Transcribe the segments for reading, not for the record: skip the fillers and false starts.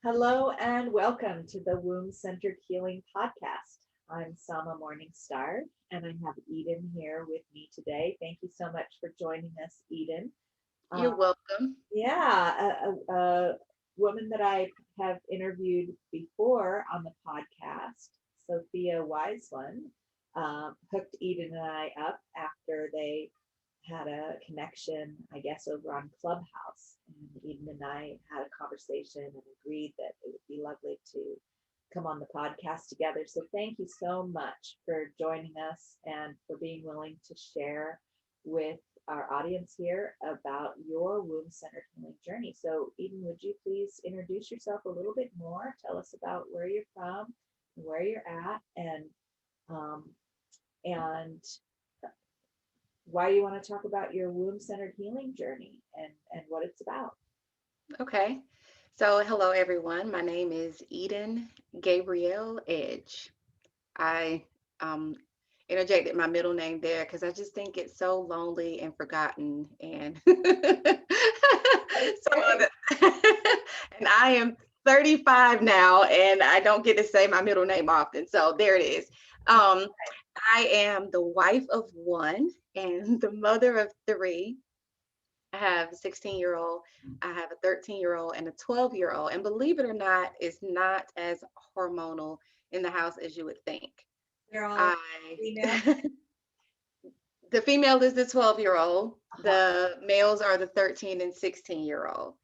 Hello and welcome to the Womb Centered Healing Podcast. I'm Sama Morningstar and I have Eden here with me today. Thank you so much for joining us, Eden. Uh, You're welcome. a woman that I have interviewed before on the podcast, Sophia Wiseland, hooked Eden and I up after they had a connection, I guess, over on Clubhouse. And Eden and I had a conversation and agreed that it would be lovely to come on the podcast together. So thank you so much for joining us and for being willing to share with our audience here about your womb centered healing journey. So, Eden, would you please introduce yourself a little bit more? Tell us about where you're from, where you're at, um, and why you want to talk about your womb centered healing journey and what it's about. Okay. So, hello everyone. My name is Eden Gabrielle Edge. I um, interjected my middle name there because I just think it's so lonely and forgotten. And some of Okay. the, and I am 35 now, and I don't get to say my middle name often. So there it is. Um, I am the wife of one and the mother of three. I have a 16-year-old, I have a 13-year-old, and a 12-year-old. And believe it or not, it's not as hormonal in the house as you would think. They're all I female. the female is the 12-year-old, Uh-huh. the males are the 13 and 16-year-old.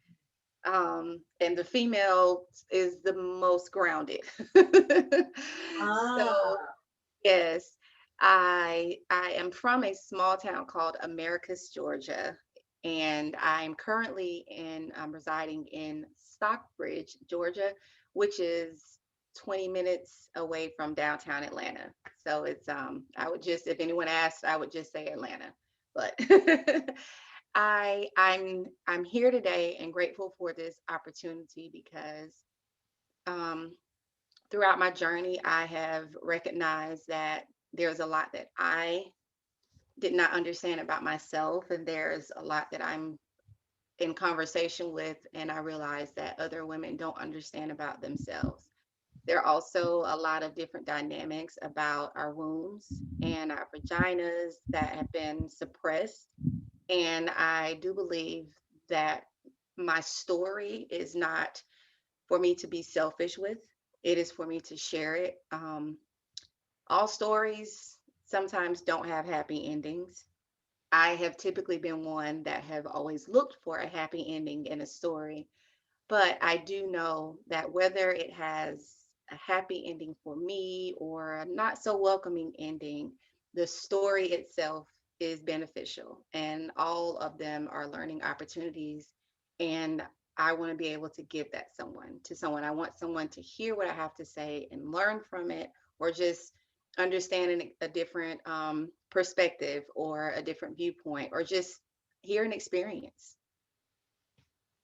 And the female is the most grounded. So Ah, yes, I am from a small town called Americus, Georgia, and I'm currently residing in Stockbridge, Georgia, which is 20 minutes away from downtown Atlanta. So it's I would just, if anyone asked, I would just say Atlanta. But I'm here today and grateful for this opportunity because um throughout my journey, I have recognized that there's a lot that I did not understand about myself, and there's a lot that I'm in conversation with, and I realize that other women don't understand about themselves. There are also a lot of different dynamics about our wombs and our vaginas that have been suppressed. And I do believe that my story is not for me to be selfish with, it is for me to share it. All stories sometimes don't have happy endings. I have typically been one that have always looked for a happy ending in a story, but I do know that whether it has a happy ending for me or a not so welcoming ending, the story itself is beneficial and all of them are learning opportunities. And I want to be able to give that someone. I want someone to hear what I have to say and learn from it, or just understand a different perspective or a different viewpoint, or just hear an experience.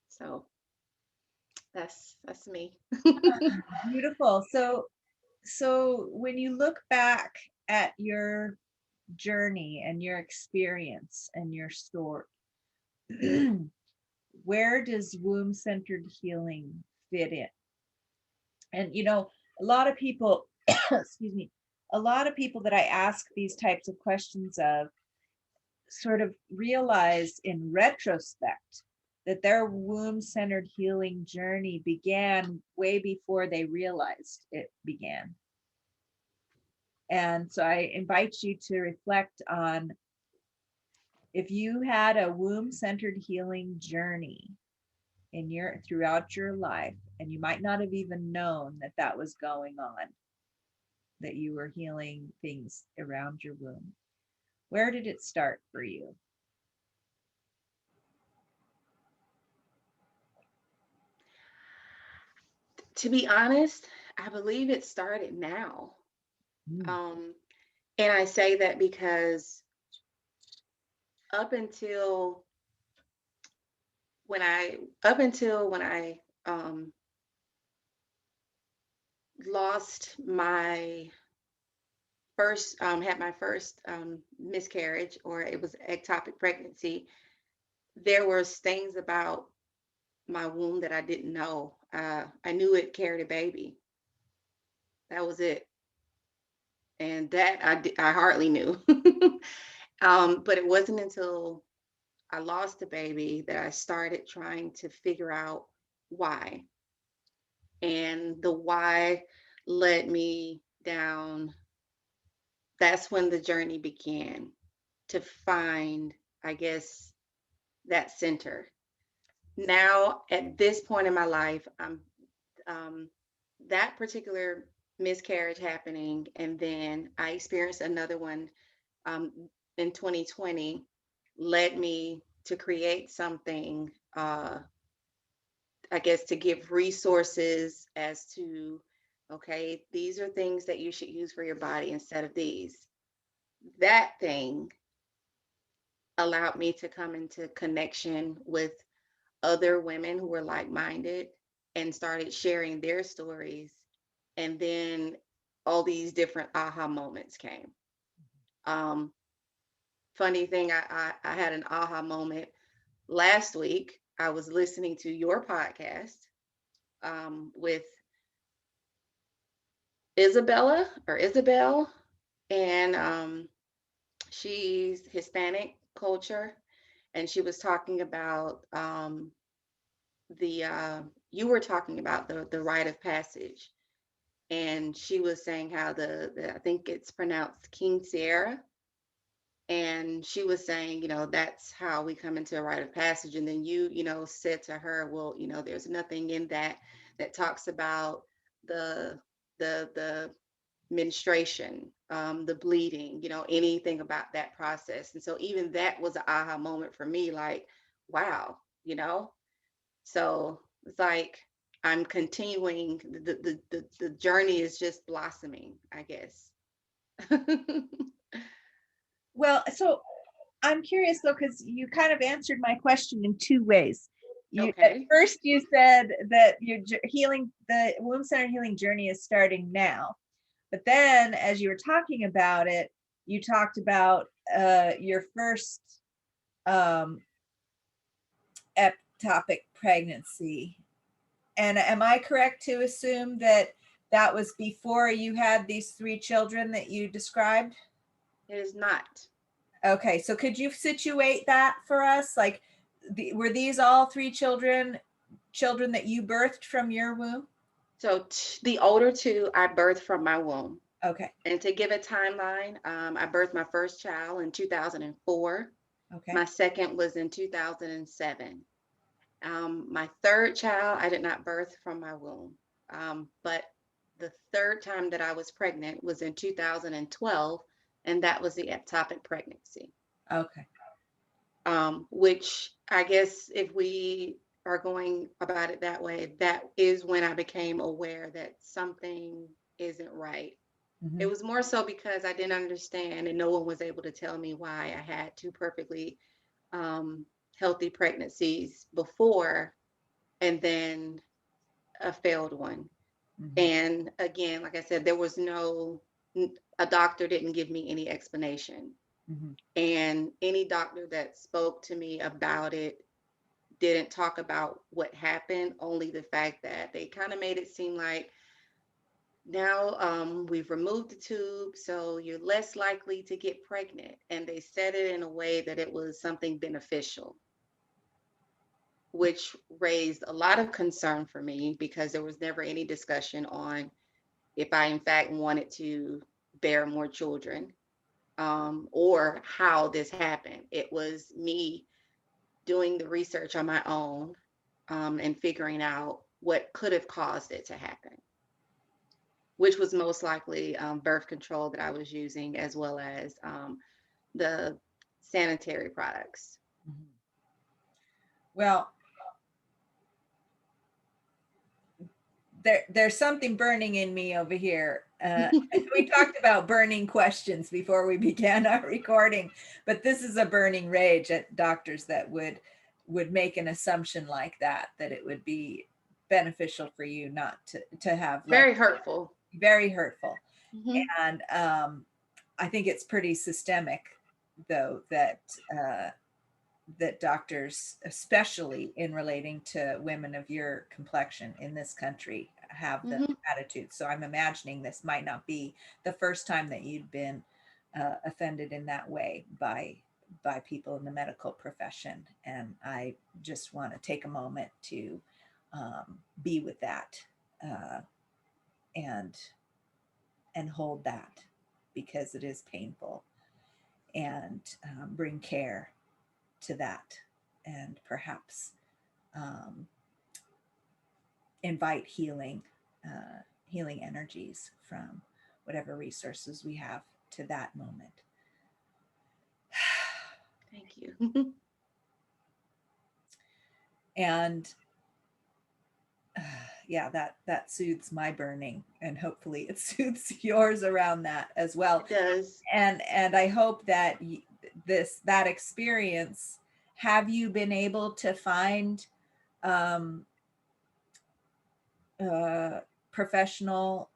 So that's me. beautiful. So when you look back at your journey and your experience and your story, where does womb centered healing fit in? And a lot of people, excuse me, a lot of people that I ask these types of questions of sort of realize in retrospect that their womb centered healing journey began way before they realized it began. And so I invite you to reflect on if you had a womb centered healing journey in your throughout your life, and you might not have even known that that was going on, that you were healing things around your womb. Where did it start for you? To be honest, I believe it started now. Mm. Um, and I say that because up until up until when I lost my first had my first miscarriage, or it was ectopic pregnancy, there was things about my womb that I didn't know. I knew it carried a baby. That was it. And that I hardly knew. But it wasn't until I lost the baby that I started trying to figure out why. And the why led me down. That's when the journey began to find, I guess, that center. Now, at this point in my life, I'm um, that particular miscarriage happening, and then I experienced another one um, in 2020, led me to create something, I guess, to give resources as to, okay, these are things that you should use for your body instead of these. That thing allowed me to come into connection with other women who were like minded and started sharing their stories. And then all these different aha moments came. Um, Funny thing, I had an aha moment last week. I was listening to your podcast with Isabella or Isabel, and she's Hispanic culture, and she was talking about the you were talking about the rite of passage, and she was saying how the I think it's pronounced King Sierra, and she was saying, that's how we come into a rite of passage. And then you said to her, well, there's nothing in that that talks about the the menstruation, the bleeding, anything about that process. And so even that was an aha moment for me, like, wow, so it's like I'm continuing, the journey is just blossoming, I guess. Well, so I'm curious though, because you kind of answered my question in two ways. You at Okay. first you said that your healing, the womb center healing journey is starting now, but then as you were talking about it, you talked about your first um, ectopic pregnancy. And am I correct to assume that that was before you had these three children that you described? It is not. Okay, so could you situate that for us? Like, were these all three children that you birthed from your womb? So the older two, I birthed from my womb. Okay, And to give a timeline, I birthed my first child in 2004. okay, My second was in 2007. My third child, I did not birth from my womb. But the third time that I was pregnant was in 2012, and that was the ectopic pregnancy. okay. Which I guess if we are going about it that way, that is when I became aware that something isn't right. It Hmm. was more so because I didn't understand and no one was able to tell me why I had two perfectly um, healthy pregnancies before and then a failed one. Hmm. And again, like I said, there was a doctor didn't give me any explanation. Hmm. And any doctor that spoke to me about it didn't talk about what happened, only the fact that they kind of made it seem like now we've removed the tube, so you're less likely to get pregnant. And they said it in a way that it was something beneficial, which raised a lot of concern for me because there was never any discussion on if I, in fact, wanted to bear more children, or how this happened. It was me doing the research on my own, and figuring out what could have caused it to happen, which was most likely birth control that I was using, as well as the sanitary products. Hmm. Well, there's something burning in me over here. We talked about burning questions before we began our recording, but this is a burning rage at doctors that would make an assumption like that, that it would be beneficial for you not to have less. Very hurtful. Very hurtful. Hmm. And I think it's pretty systemic, though, that that doctors, especially in relating to women of your complexion in this country, have the Hmm. attitude. So I'm imagining this might not be the first time that you'd been offended in that way by people in the medical profession. And I just want to take a moment to be with that, uh, and hold that, because it is painful, and bring care to that, and perhaps um, invite healing energies from whatever resources we have to that moment. Thank you. And yeah, that soothes my burning, and hopefully it soothes yours around that as well. It does. And I hope that that experience, have you been able to find um, uh, professional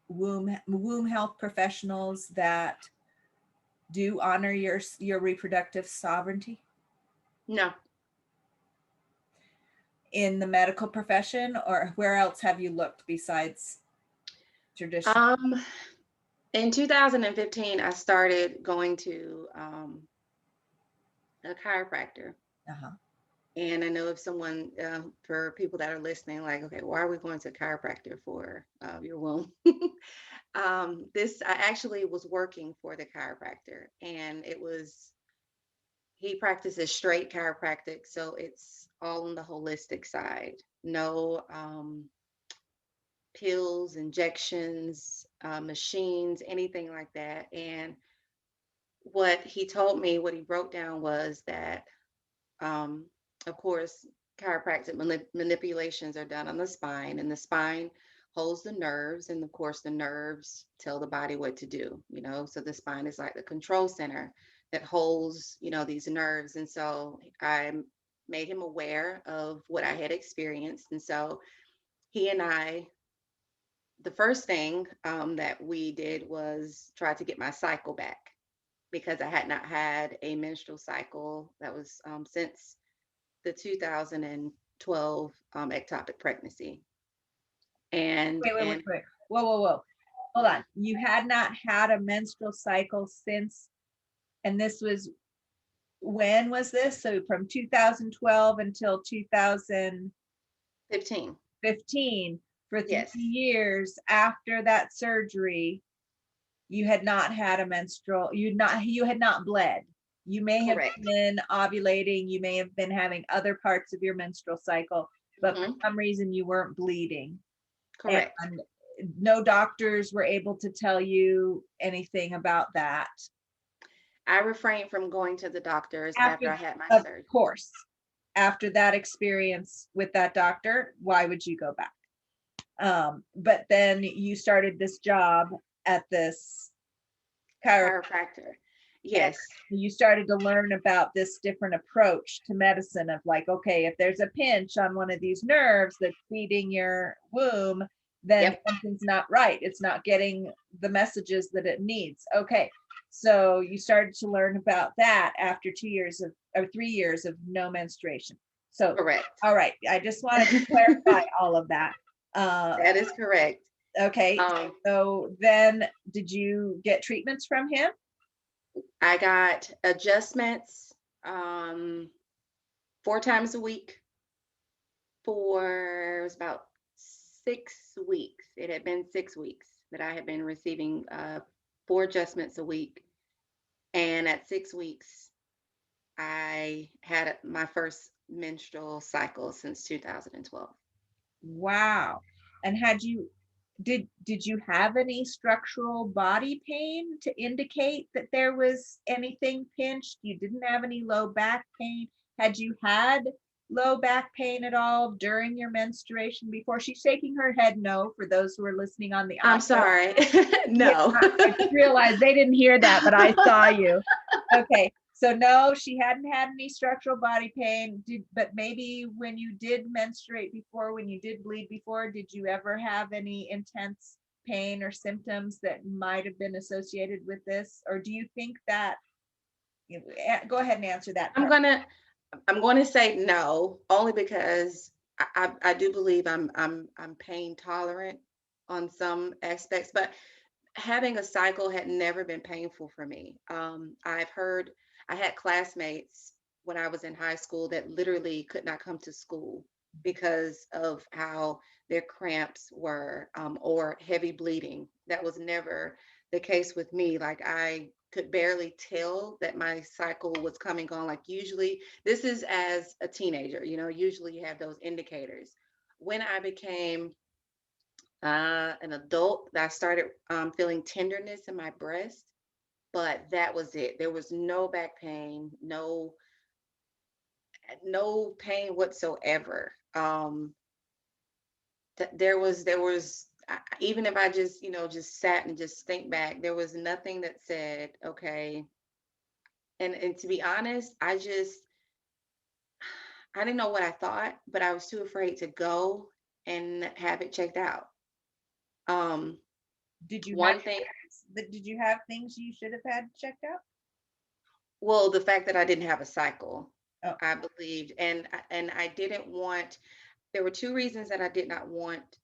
womb health professionals that do honor your reproductive sovereignty No. in the medical profession, or where else have you looked besides traditional? Um, in 2015, I started going to a chiropractor. Uh-huh. And I know if someone, for people that are listening, like, okay, why are we going to a chiropractor for your womb? I actually was working for the chiropractor, and he practices straight chiropractic. So it's all on the holistic side. No pills, injections, machines, anything like that. And what he told me, what he broke down was that, um, of course, chiropractic manipulations are done on the spine, and the spine holds the nerves, and of course, the nerves tell the body what to do. So the spine is like the control center that holds, these nerves. And so I made him aware of what I had experienced, and so he and I. The first thing that we did was try to get my cycle back, because I had not had a menstrual cycle that was since the 2012 ectopic pregnancy. And Wait. Whoa. Hold on. You had not had a menstrual cycle since, and this was, when was this? So from 2012 until 2015, 15. for 3 Yes. years after that surgery, you had not had a menstrual, you had not bled. You may have Correct. been ovulating, you may have been having other parts of your menstrual cycle, but for Hmm. some reason you weren't bleeding. Correct. And no doctors were able to tell you anything about that. I refrained from going to the doctors after After, I had my of surgery. course, after that experience with that doctor, why would you go back? But then you started this job at this chiropractor. Chiropractor. Yes. You started to learn about this different approach to medicine of like, okay, if there's a pinch on one of these nerves that's feeding your womb, then Yep. something's not right. It's not getting the messages that it needs. Okay. So you started to learn about that after 2 years or 3 years of no menstruation. So, Correct. all right. I just wanted to clarify all of that. That is correct. Okay. Um, So then did you get treatments from him? I got adjustments um, 4 times a week for, it was about 6 weeks. It had been 6 weeks that I had been receiving 4 adjustments a week. And at 6 weeks, I had my first menstrual cycle since 2012. Wow. And did you have any structural body pain to indicate that there was anything pinched? You didn't have any low back pain? Had you had low back pain at all during your menstruation before? She's shaking her head no for those who are listening on the I'm audio. sorry. Yeah, No. I realized they didn't hear that, but I saw you. Okay, so no, she hadn't had any structural body pain. But maybe when you did menstruate before, when you did bleed before, did you ever have any intense pain or symptoms that might have been associated with this? Or do you think that Go ahead and answer that I'm part. gonna say no, only because I do believe I'm pain tolerant on some aspects, but having a cycle had never been painful for me. I had classmates when I was in high school that literally could not come to school because of how their cramps were, or heavy bleeding. That was never the case with me. Like I could barely tell that my cycle was coming on. Like usually, this is as a teenager, usually you have those indicators. When I became an adult, I started feeling tenderness in my breast, but that was it. There was no back pain, no pain whatsoever. Even if I just just sat and just think back, there was nothing that said okay. And to be honest, I didn't know what I thought, but I was too afraid to go and have it checked out. Um, Did you have one thing. did you have things you should have had checked out? Well, the fact that I didn't have a cycle, Oh, I believed, and I didn't want. There were two reasons that I did not want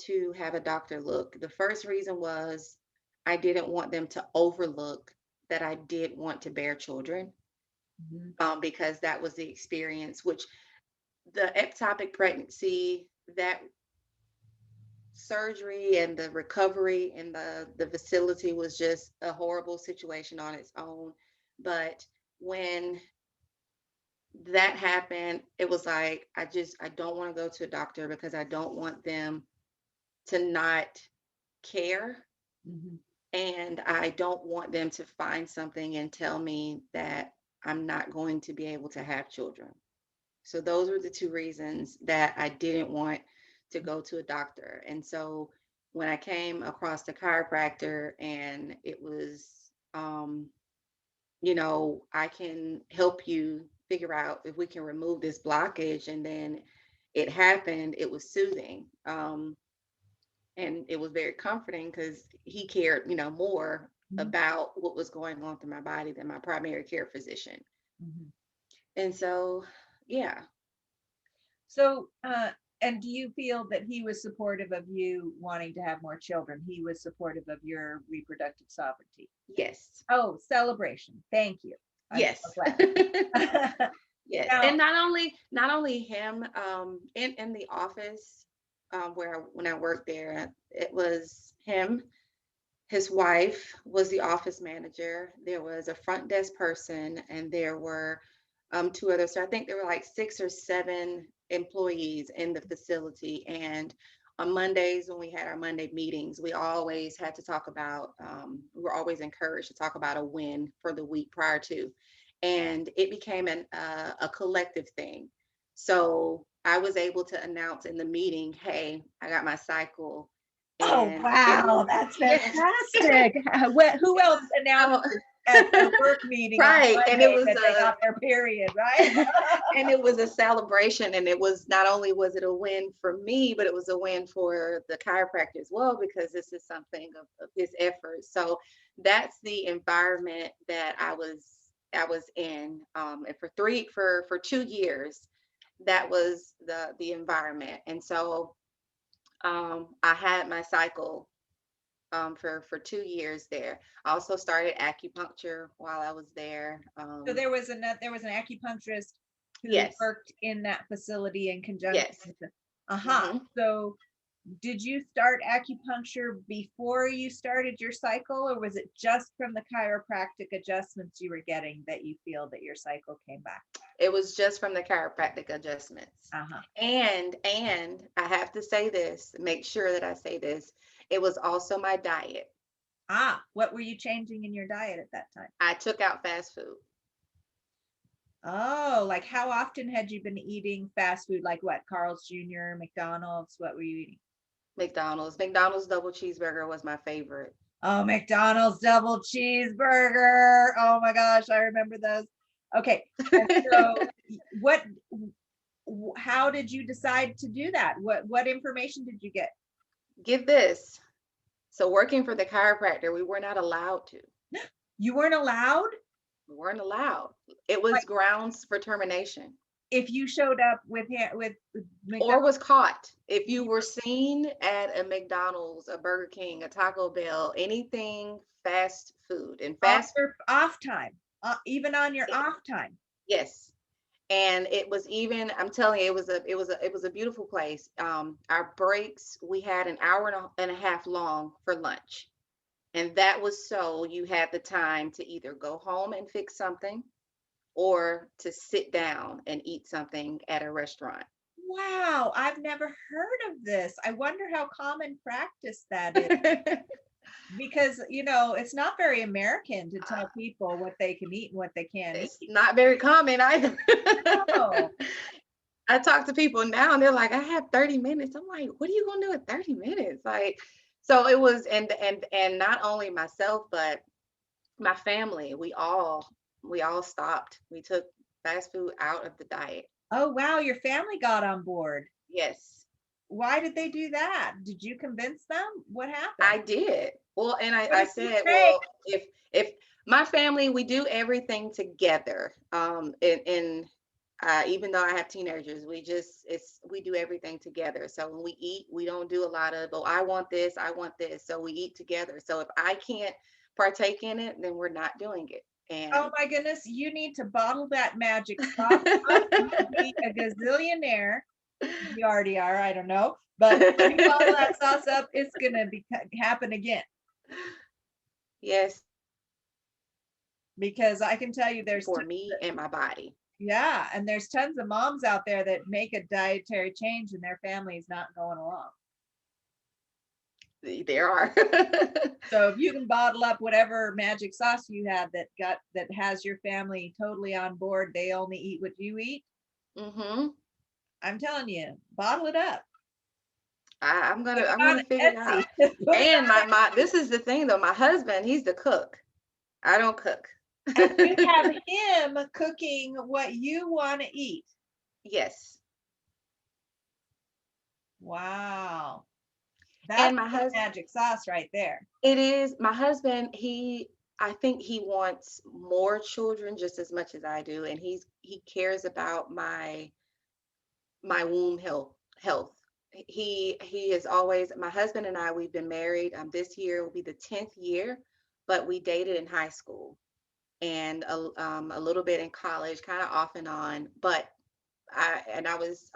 to have a doctor look. The first reason was I didn't want them to overlook that I did want to bear children, mhm, because that was the experience. Which the ectopic pregnancy, that surgery and the recovery in the facility was just a horrible situation on its own. But when that happened, it was like I don't want to go to a doctor because I don't want them to not care, mhm, and I don't want them to find something and tell me that I'm not going to be able to have children. So those were the two reasons that I didn't want to go to a doctor. And so when I came across the chiropractor and it was, I can help you figure out if we can remove this blockage. And then it happened, it was soothing. And it was very comforting because he cared, more mhm, about what was going on through my body than my primary care physician. mhm. And so, yeah, So, and do you feel that he was supportive of you wanting to have more children? He was supportive of your reproductive sovereignty. yes, Oh, celebration. Thank you. I'm so yes. glad. Yes, Now, and not only him, in the office, when I worked there, it was him. His wife was the office manager. There was a front desk person, and there were two others. So I think there were like 6 or 7 employees in the facility. And on Mondays, when we had our Monday meetings, we always had to talk about. We were always encouraged to talk about a win for the week prior to, and it became a collective thing. So I was able to announce in the meeting, "Hey, I got my cycle," oh, and it was wow, that's yes. fantastic. Who It else was announced at the work meeting on right, and it Monday was that they got their period, right? and it was a celebration, and it was not only was it a win for me, but it was a win for the chiropractor as well because this is something of his efforts. So that's the environment that I was in, and for 2 years, that was the environment. And so I had my cycle for 2 years there. I also started acupuncture while I was there. So there was an acupuncturist who Yes, worked in that facility in conjunction yes. with the, uh-huh. hmm So did you start acupuncture before you started your cycle, or was it just from the chiropractic adjustments you were getting that you feel that your cycle came back? It was just from the chiropractic adjustments. Uh-huh. And I have to say this, make sure that I say this. It was also my diet. Ah, what were you changing in your diet at that time? I took out fast food. Oh, like how often had you been eating fast food? Like what? Carl's Jr., McDonald's? What were you eating? McDonald's double cheeseburger was my favorite. Oh, McDonald's double cheeseburger. Oh my gosh, I remember those. Okay. And so what how did you decide to do that? What information did you get? Get this. So working for the chiropractor, we were not allowed to. You weren't allowed? weren't allowed. It was Like grounds for termination. if you showed up with Or McDonald's was caught. If you were seen at a McDonald's, a Burger King, a Taco Bell, anything fast food and on fast, your off time, even on your it- off time. yes. And it was even, I'm telling you, it was a beautiful place. Our breaks, we had an hour and a half long for lunch. And that was so you had the time to either go home and fix something or to sit down and eat something at a restaurant. Wow, I've never heard of this. I wonder how common practice that is. Because, it's not very American to tell people what they can eat and what they can't It's eat. not very common either. No. I talk to people now and they're like, I have 30 minutes. I'm like, what are you gonna do in 30 minutes? Like, so it was, and not only myself, but my family, we all stopped. We took fast food out of the diet. Oh, wow, your family got on board. Yes, Why did they do that? Did you convince them? What I happened? did. Well, and What I did you said, say? well, if my family, we do everything together. And even though I have teenagers, we do everything together. So when we eat, we don't do a lot of, oh, I want this, I want this. So we eat together. So if I can't partake in it, then we're not doing it. Oh And my goodness, you need to bottle that magic sauce up. You could be a gazillionaire. You already are, I don't know. But when you bottle that sauce up, it's gonna be happen again. yes, Because I can tell you there's for me and my body. yeah, and there's tons of moms out there that make a dietary change and their family is not going along. There are. So if you can bottle up whatever magic sauce you have that has your family totally on board, they only eat what you eat. hmm I'm telling you, bottle it up. Put it I'm on gonna figure it Etsy. out. Put it And my this is the thing though, my husband, he's the cook. I don't cook. and you have him cooking what you want to eat. Yes. Wow. And That's my the husband, magic sauce right there. it is my husband, I think he wants more children just as much as I do. And he cares about my womb health. He is always, my husband and I, we've been married. This year will be the 10th year, but we dated in high school and a little bit in college, kind of off and on. But I was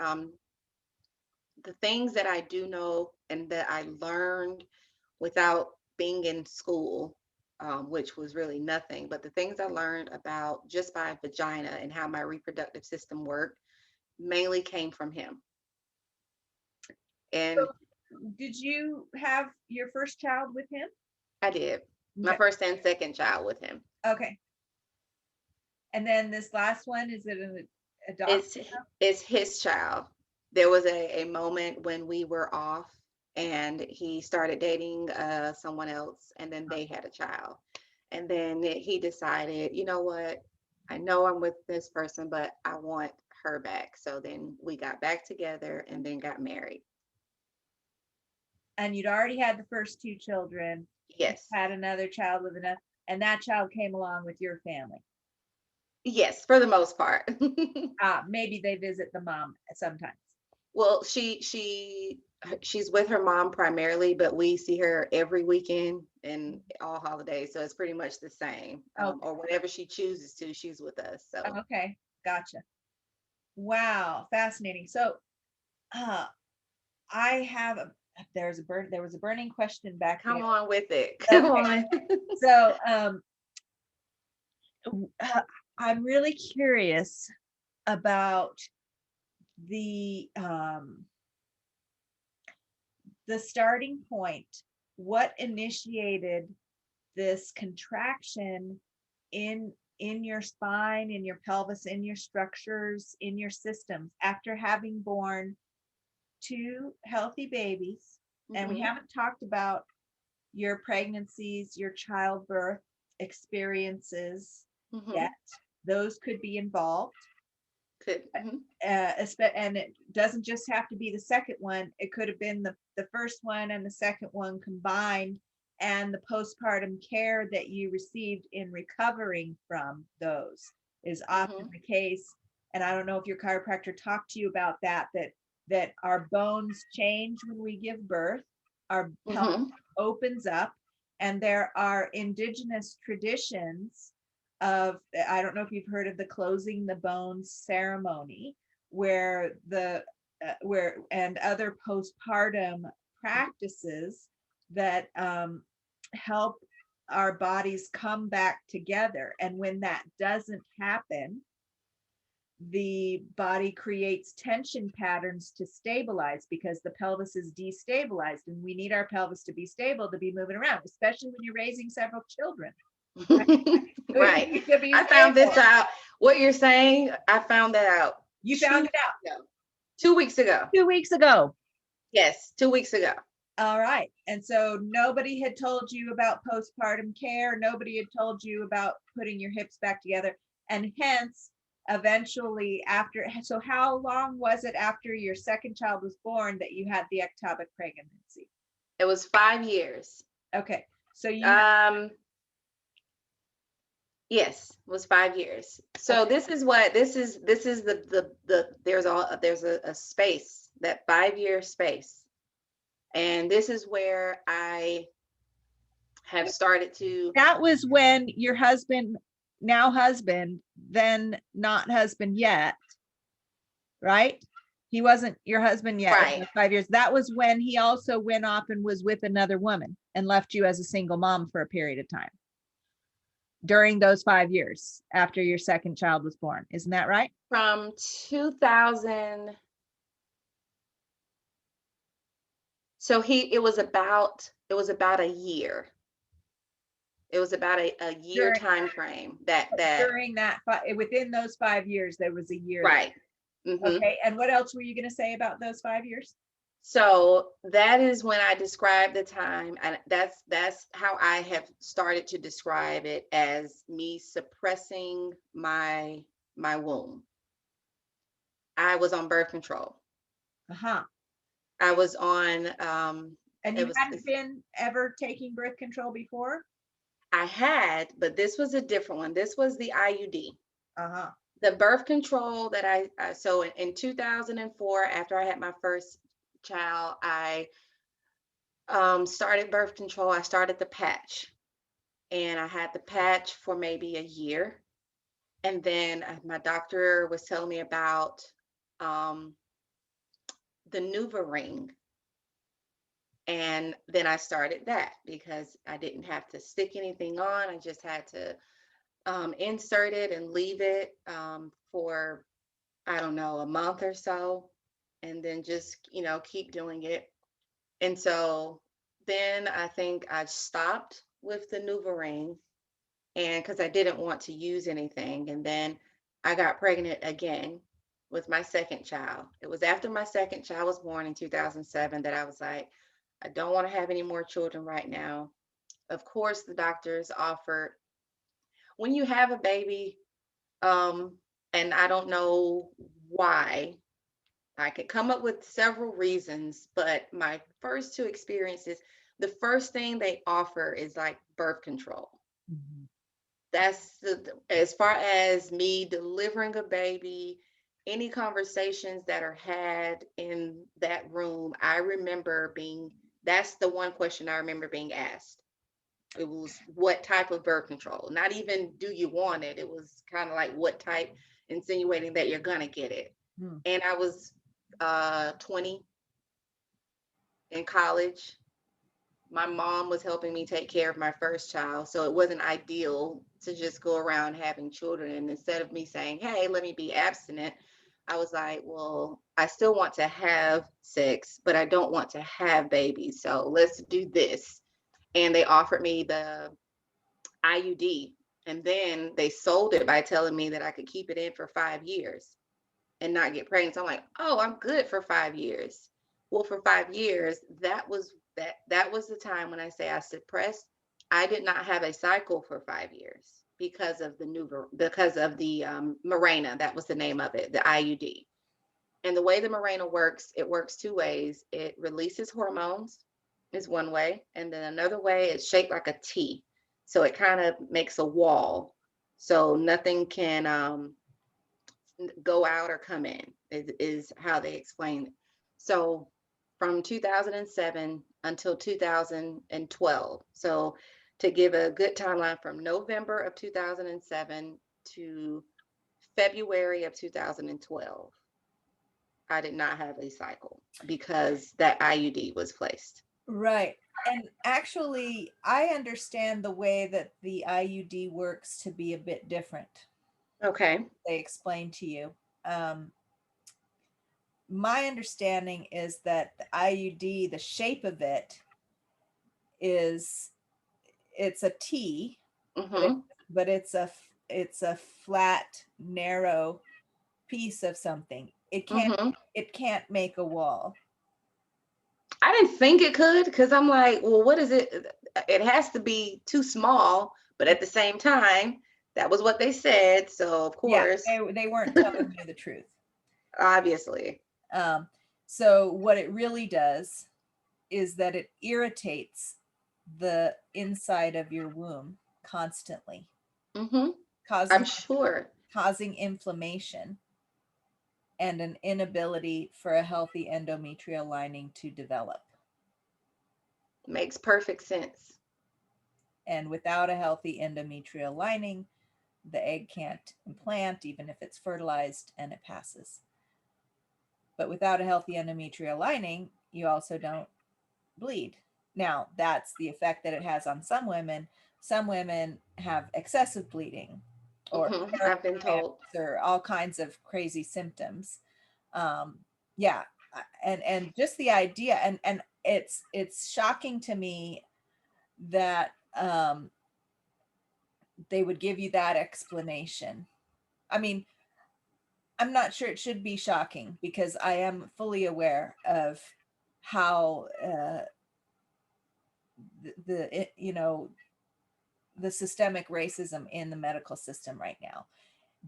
the things that I do know and that I learned without being in school, which was really nothing, but the things I learned about just by vagina and how my reproductive system worked mainly came from him. And Did you have your first child with him? I did my Okay. first and second child with him. Okay. And then this last one, is it an adopted? It's it's his child. There was a moment when we were off and he started dating someone else and then they had a child. And then he decided, you know what? I know I'm with this person, but I want her back. So then we got back together and then got married. And you'd already had the first two children, Yes. had another child with another, and that child came along with your family. Yes, for the most part. Maybe they visit the mom sometimes. Well, she's with her mom primarily, but we see her every weekend and all holidays, so it's pretty much the same. Okay. Or whenever she chooses to, she's with us. So Okay, gotcha. Wow, fascinating. So, uh, I have there was a burning question back come there. on with it. Come on. So, I'm really curious about the um the starting point. What initiated this contraction in your spine, in your pelvis, in your structures, in your systems after having born two healthy babies? And we hmm haven't talked about your pregnancies, your childbirth experiences hmm yet. Those could be involved. Could. Hmm. And it doesn't just have to be the second one. It could have been the first one and the second one combined and the postpartum care that you received in recovering from those is often the case. And I don't know if your chiropractor talked to you about that our bones change when we give birth, our pelvis opens up, and there are indigenous traditions of, I don't know if you've heard of the closing the bones ceremony, where and other postpartum practices that help our bodies come back together. And when that doesn't happen, the body creates tension patterns to stabilize, because the pelvis is destabilized, and we need our pelvis to be stable to be moving around, especially when you're raising several children. Right. I found this out. What you're saying, I found that out. You found it out 2 weeks ago. 2 weeks ago. Yes, 2 weeks ago. All right. And so nobody had told you about postpartum care. Nobody had told you about putting your hips back together. And hence, eventually after, so how long was it after your second child was born that you had the ectopic pregnancy? It was 5 years. Okay. So you yes, it was 5 years. So okay. this is the there's a space, that 5-year space. And this is where I have started to. That was when your husband, now husband, then not husband yet, right? He wasn't your husband yet. Right. 5 years. That was when he also went off and was with another woman and left you as a single mom for a period of time during those 5 years after your second child was born. Isn't that right? From 2000. So it was about a year. It was about a year time frame that during that within those 5 years, there was a year. Right. Okay. And what else were you going to say about those 5 years? So that is when I described the time, and that's how I have started to describe it, as me suppressing my womb. I was on birth control. I was on and you hadn't been ever taking birth control before? I had, but this was a different one. This was the IUD. The birth control that I so in 2004, after I had my first child, I started birth control. I started the patch, and I had the patch for maybe a year. And then my doctor was telling me about the NuvaRing. And then I started that because I didn't have to stick anything on. I just had to insert it and leave it for, I don't know, a month or so, and then just, keep doing it. And so then I think I stopped with the NuvaRing, and because I didn't want to use anything. And then I got pregnant again with my second child. It was after my second child was born in 2007 that I was like, I don't want to have any more children right now. Of course, the doctors offered, when you have a baby, and I don't know why, I could come up with several reasons, but my first two experiences, the first thing they offer is like birth control. That's as far as me delivering a baby, any conversations that are had in that room, I remember that's the one question I remember being asked. It was, what type of birth control? Not even, do you want it? It was kind of like, what type, insinuating that you're going to get it. And I was 20 in college. My mom was helping me take care of my first child. So it wasn't ideal to just go around having children. And instead of me saying, hey, let me be abstinent, I was like, well, I still want to have sex, but I don't want to have babies. So let's do this. And they offered me the IUD. And then they sold it by telling me that I could keep it in for 5 years and not get pregnant. So I'm like, oh, I'm good for 5 years. Well, for 5 years, that was the time when I say I suppressed. I did not have a cycle for 5 years because of the Mirena. That was the name of it, the IUD. And the way the Mirena works, it works two ways. It releases hormones, is one way. And then another way is shaped like a T. So it kind of makes a wall. So nothing can go out or come in, is how they explain it. So from 2007 until 2012. So to give a good timeline, from November of 2007 to February of 2012, I did not have a cycle because that IUD was placed. Right. And actually, I understand the way that the IUD works to be a bit different. Okay. They explain to you. Um, my understanding is that the IUD, the shape of it is, it's a T, but Mm-hmm. it's a flat, narrow piece of something. Mm-hmm. It can't make a wall. I didn't think it could, because I'm like, well, what is it? It has to be too small, but at the same time, that was what they said. So of Yeah, course, they weren't telling you the truth. obviously. Um, so what it really does is that it irritates the inside of your womb constantly, Mm-hmm. I'm causing sure. causing inflammation and an inability for a healthy endometrial lining to develop. Makes perfect sense. And without a healthy endometrial lining, the egg can't implant, even if it's fertilized, and it passes. But without a healthy endometrial lining, you also don't bleed. Now, that's the effect that it has on some women. Some women have excessive bleeding or Mm-hmm. I've been told. or all kinds of crazy symptoms. Yeah, and just the idea, and it's shocking to me that they would give you that explanation. I mean, I'm not sure it should be shocking because I am fully aware of how you know, the systemic racism in the medical system right now.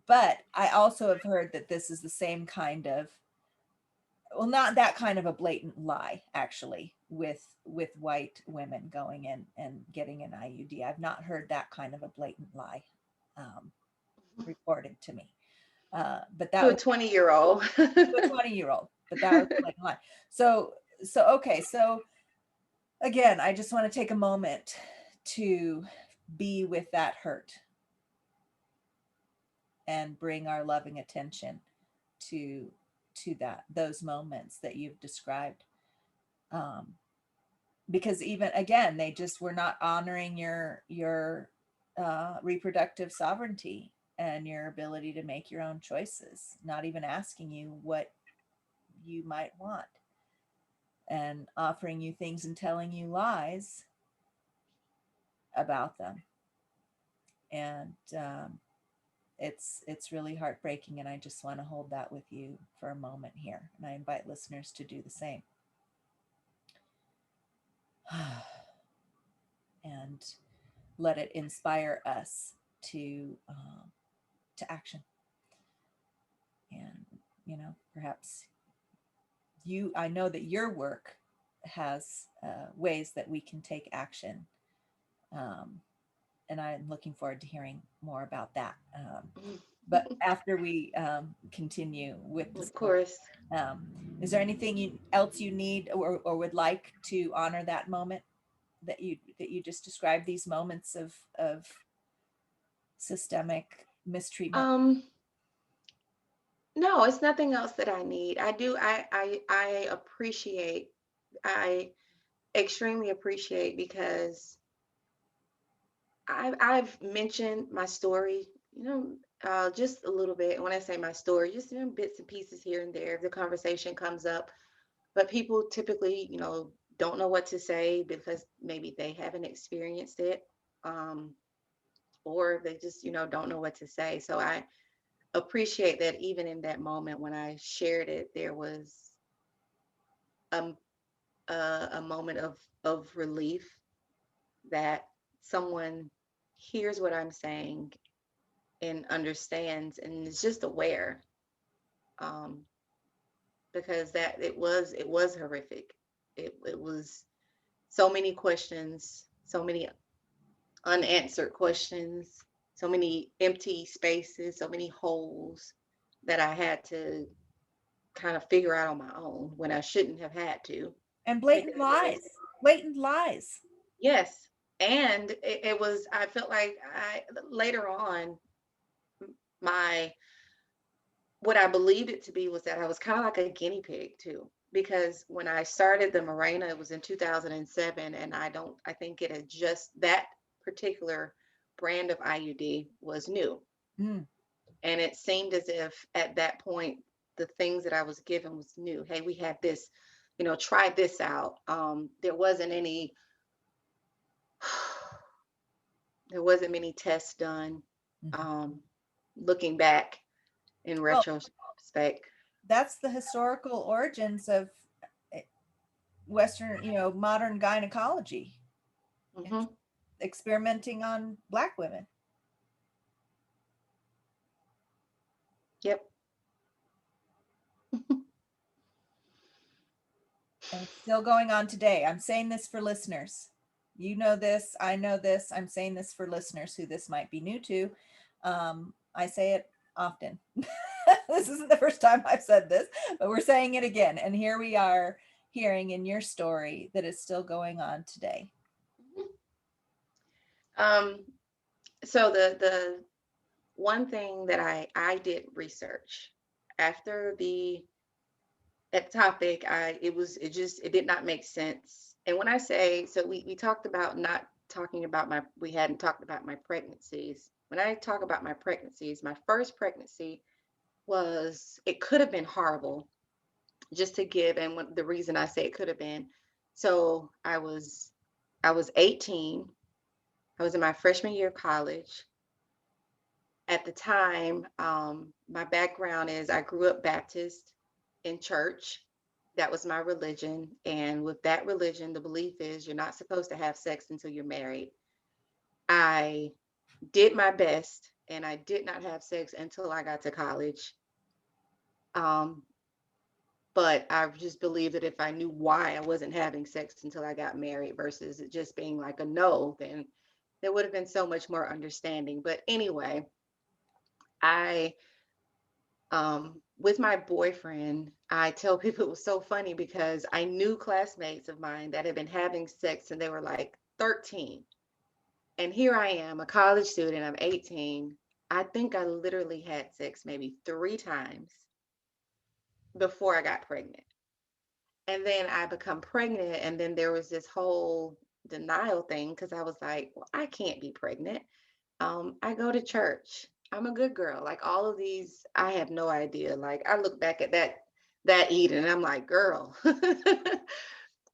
But I also have heard that this is the same kind of, well, not that kind of a blatant lie, actually, with white women going in and getting an IUD. I've not heard that kind of a blatant lie reported to me. But that To a was 20-year-old. a 20-year-old, but that was a blatant lie. So okay, so again, I just want to take a moment to be with that hurt and bring our loving attention to that, those moments that you've described, um, because even again, they just were not honoring your reproductive sovereignty and your ability to make your own choices, not even asking you what you might want, and offering you things and telling you lies about them. And it's really heartbreaking, and I just want to hold that with you for a moment here, and I invite listeners to do the same. And let it inspire us to action. And you know, perhaps I know that your work has ways that we can take action, um, and I'm looking forward to hearing more about that. But after we continue with this, Of course. um, is there anything else you need or would like to honor that moment that you just described, these moments of systemic mistreatment? Um, no, it's nothing else that I need. I appreciate, I extremely appreciate, because I've mentioned my story, just a little bit. When I say my story, just bits and pieces here and there, if the conversation comes up. But people typically, don't know what to say because maybe they haven't experienced it, um, or they just, don't know what to say. So I appreciate that even in that moment when I shared it, there was a, a moment of relief that someone hears what I'm saying and understands and is just aware, um, because that it was horrific. It was so many questions, so many unanswered questions, so many empty spaces, so many holes that I had to kind of figure out on my own when I shouldn't have had to. And Because blatant it was, lies. Blatant lies. yes. And it was, I felt like later on, my, what I believed it to be was that I was kind of like a guinea pig too. Because when I started the Morena, it was in 2007, and I think it had just, that particular brand of IUD was new. Mm. And it seemed as if at that point, the things that I was given was new. Hey, we had this, try this out. There wasn't any, there wasn't many tests done. Mhm. Um, Looking back in Well, retrospect. that's the historical origins of eh, Western, modern gynecology, Hmm. experimenting on Black women. Yep. And it's still going on today. I'm saying this for listeners. You know this, I know this. I'm saying this for listeners who this might be new to. I say it often. This isn't the first time I've said this, but we're saying it again. And here we are hearing in your story that it's still going on today. Um, so the one thing that I did research after the that topic, it did not make sense. And when I say, so we talked about not talking about we hadn't talked about my pregnancies. When I talk about my pregnancies, my first pregnancy it could have been horrible, just to give, and the reason I say it could have been, so I was 18. I was in my freshman year of college. At the time, my background is I grew up Baptist in church. That was my religion. And with that religion, the belief is you're not supposed to have sex until you're married. I did my best and I did not have sex until I got to college. Um, but I just believe that if I knew why I wasn't having sex until I got married versus it just being like a no, then there would have been so much more understanding. But anyway, I with my boyfriend, I tell people it was so funny because I knew classmates of mine that had been having sex and they were like 13. And here I am, a college student, I'm 18. I think I literally had sex maybe 3 times before I got pregnant. And then I become pregnant, and then there was this whole denial thing because I was like, well, I can't be pregnant. I go to church. I'm a good girl. Like all of these, I have no idea. Like I look back at that Eden, and I'm like, girl.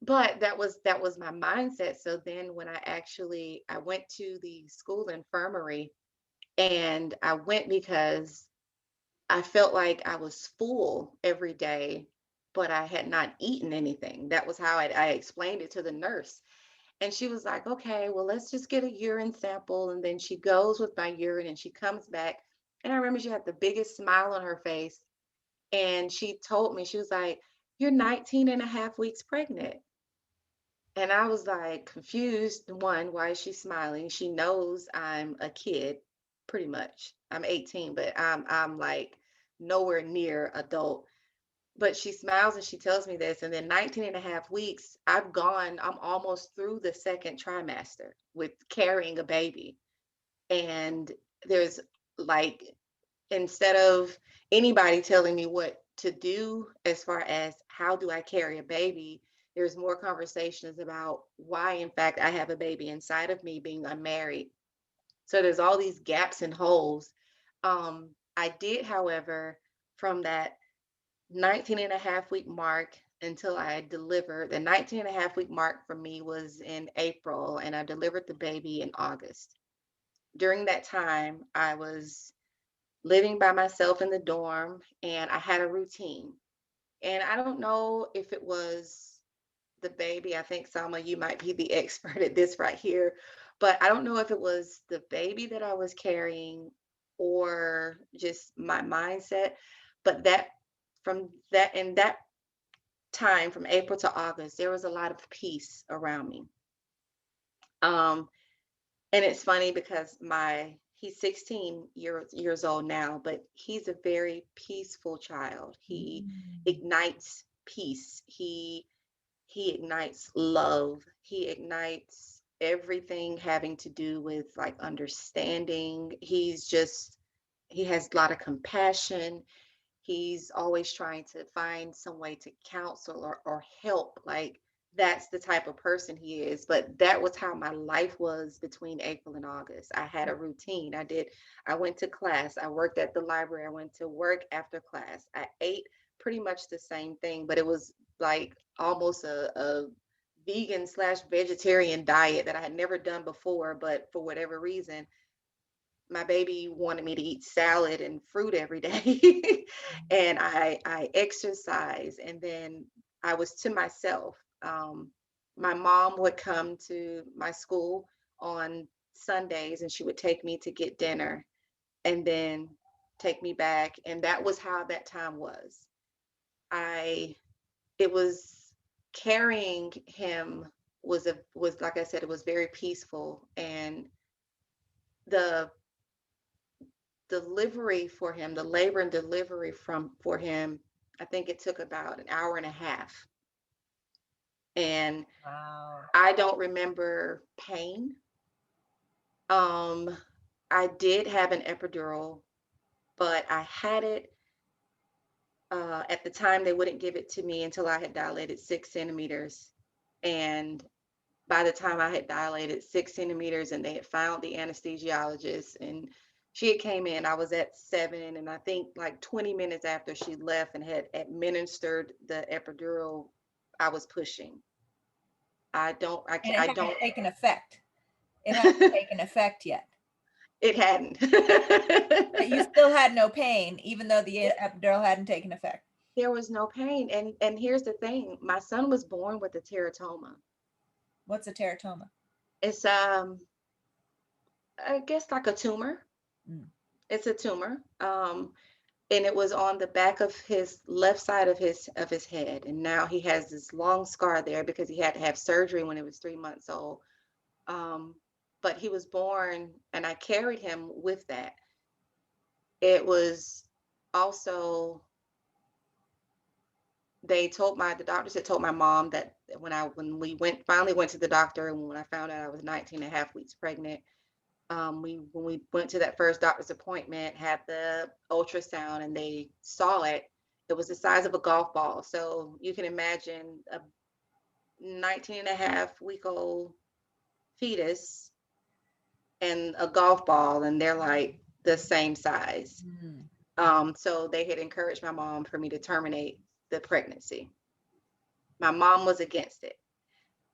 But that was my mindset. So then when I went to the school infirmary, and I went because I felt like I was full every day, but I had not eaten anything. That was how I explained it to the nurse. And she was like, okay, well, let's just get a urine sample. And then she goes with my urine and she comes back. And I remember she had the biggest smile on her face. And she told me, she was like, you're 19 and a half weeks pregnant. And I was like confused. One, why is she smiling? She knows I'm a kid, pretty much. I'm 18, but I'm like nowhere near adult. But she smiles and she tells me this. And then 19 and a half weeks, I'm almost through the second trimester with carrying a baby. And there's like, instead of anybody telling me what to do as far as how do I carry a baby, there's more conversations about why, in fact, I have a baby inside of me being unmarried. So there's all these gaps and holes. I did, however, from that 19 and a half week mark until I delivered. The 19 and a half week mark for me was in April, and I delivered the baby in August. During that time, I was living by myself in the dorm and I had a routine. And I don't know if it was the baby. I think Salma, you might be the expert at this right here. But I don't know if it was the baby that I was carrying or just my mindset. But that from that in that time from April to August, there was a lot of peace around me. Um, and it's funny because he's 16 years old now, but he's a very peaceful child. He Mm. ignites peace. He ignites love. He ignites everything having to do with like understanding. He has a lot of compassion. He's always trying to find some way to counsel or help. Like that's the type of person he is. But that was how my life was between April and August. I had a routine. I went to class. I worked at the library. I went to work after class. I ate pretty much the same thing, but it was like almost a vegan slash vegetarian diet that I had never done before. But for whatever reason, my baby wanted me to eat salad and fruit every day. And I exercise, and then I was to myself. My mom would come to my school on Sundays, and she would take me to get dinner and then take me back, and that was how that time was. I it was carrying him was like I said, it was very peaceful. And the delivery for him, the labor and delivery for him, I think it took about an hour and a half. And Wow. I don't remember pain. Um, I did have an epidural, but I had it at the time. They wouldn't give it to me until I had dilated 6 centimeters. And by the time I had dilated 6 centimeters and they had found the anesthesiologist and she had came in, I was at 7. And I think like 20 minutes after she left and had administered the epidural, I was pushing. And it I hadn't don't, taken effect. It hadn't taken effect yet. it hadn't. But you still had no pain, even though the epidural hadn't taken effect. There was no pain. And here's the thing, my son was born with a teratoma. What's a teratoma? It's, I guess like a tumor. Mm. It's a tumor. And it was on the back of his left side of his head, and now he has this long scar there because he had to have surgery when he was 3 months old. um, but he was born and I carried him with that. It was also, the doctors had told my mom that when we finally went to the doctor, and when I found out I was 19 and a half weeks pregnant, when we went to that first doctor's appointment, had the ultrasound, and they saw it. It was the size of a golf ball. So you can imagine a 19 and a half week old fetus and a golf ball, and they're like the same size. Mm. So they had encouraged my mom for me to terminate the pregnancy. My mom was against it.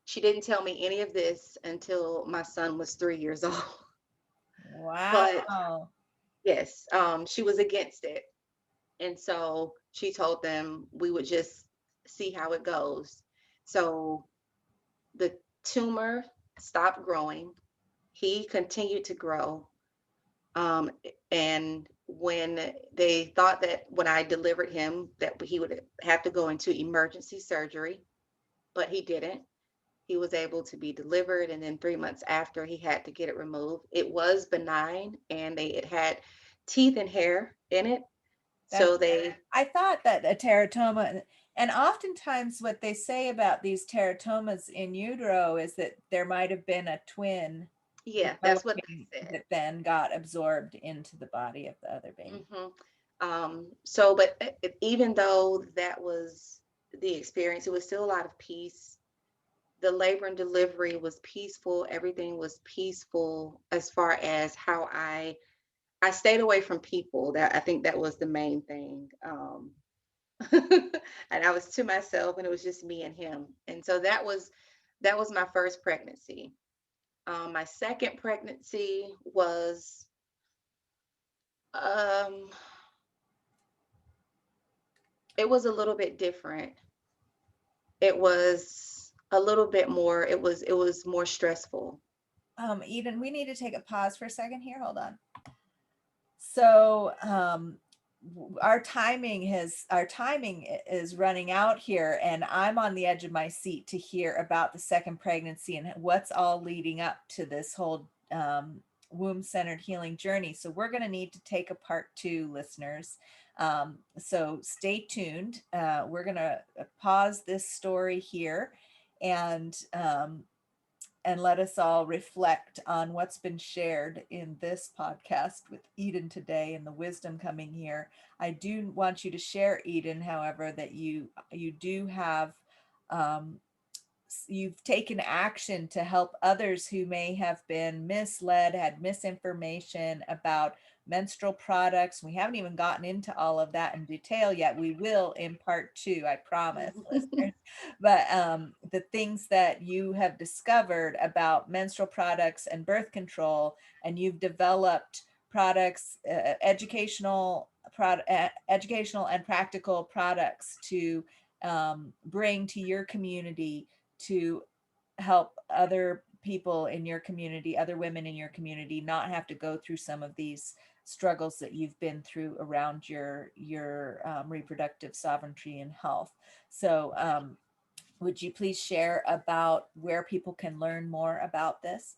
She didn't tell me any of this until my son was 3 years old. But Wow. yes, she was against it. And so she told them we would just see how it goes. So the tumor stopped growing. He continued to grow. Um, and when they thought that when I delivered him, that he would have to go into emergency surgery, but he didn't. He was able to be delivered, and then 3 months after, he had to get it removed. It was benign, and it had teeth and hair in it. That's, So they, I thought that a teratoma, and oftentimes what they say about these teratomas in utero is that there might have been a twin yeah, that's what developing they said. that then got absorbed into the body of the other baby. Hmm. So, but even though that was the experience, it was still a lot of peace. The labor and delivery was peaceful. Everything was peaceful as far as how I stayed away from people. That I think that was the main thing. And I was to myself, and it was just me and him. And so that was my first pregnancy. My second pregnancy was um, it was a little bit different. It was a little bit more. It was more stressful. Eden, we need to take a pause for a second here. Hold on. So, our timing is running out here, and I'm on the edge of my seat to hear about the second pregnancy and what's all leading up to this whole womb-centered healing journey. So we're going to need to take a part two, listeners. So stay tuned. We're going to pause this story here and let us all reflect on what's been shared in this podcast with Eden today and the wisdom coming here. I do want you to share, Eden, however, that you do have you've taken action to help others who may have been misled, had misinformation about menstrual products. We haven't even gotten into all of that in detail yet. We will in part two, I promise, listeners. But the things that you have discovered about menstrual products and birth control, and you've developed products, educational and practical products to bring to your community to help other people in your community, other women in your community, not have to go through some of these struggles that you've been through around your reproductive sovereignty and health. So would you please share about where people can learn more about this?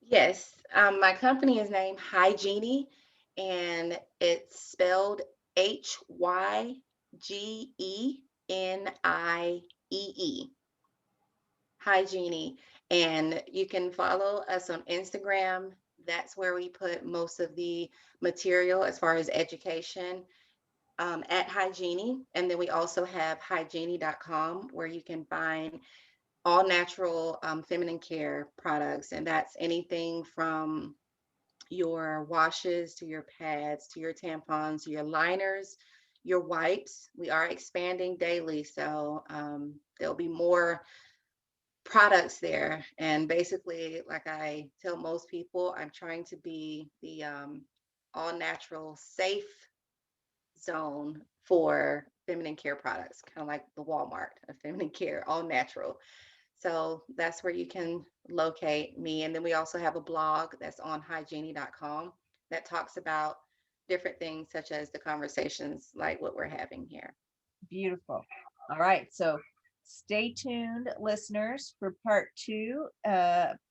Yes, my company is named Hygiene, and it's spelled Hygenee. Hygiene. And you can follow us on Instagram. That's where we put most of the material as far as education, at Hygiene. And then we also have hygiene.com, where you can find all natural feminine care products. And that's anything from your washes to your pads to your tampons to your liners, your wipes. We are expanding daily. So there'll be more products there. And basically, like I tell most people, I'm trying to be the all natural, safe zone for feminine care products, kind of like the Walmart of feminine care, all natural. So that's where you can locate me. And then we also have a blog that's on hygiene.com that talks about different things such as the conversations like what we're having here. Beautiful. All right. So stay tuned, listeners, for part two,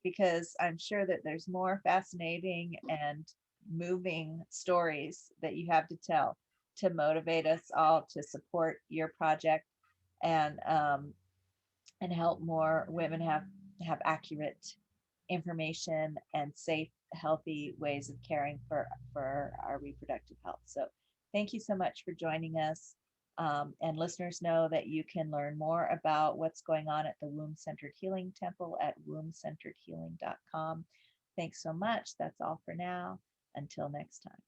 because I'm sure that there's more fascinating and moving stories that you have to tell to motivate us all to support your project and help more women have accurate information and safe, healthy ways of caring for our reproductive health. So thank you so much for joining us. And listeners know that you can learn more about what's going on at the Womb Centered Healing Temple at wombcenteredhealing.com. Thanks so much. That's all for now. Until next time.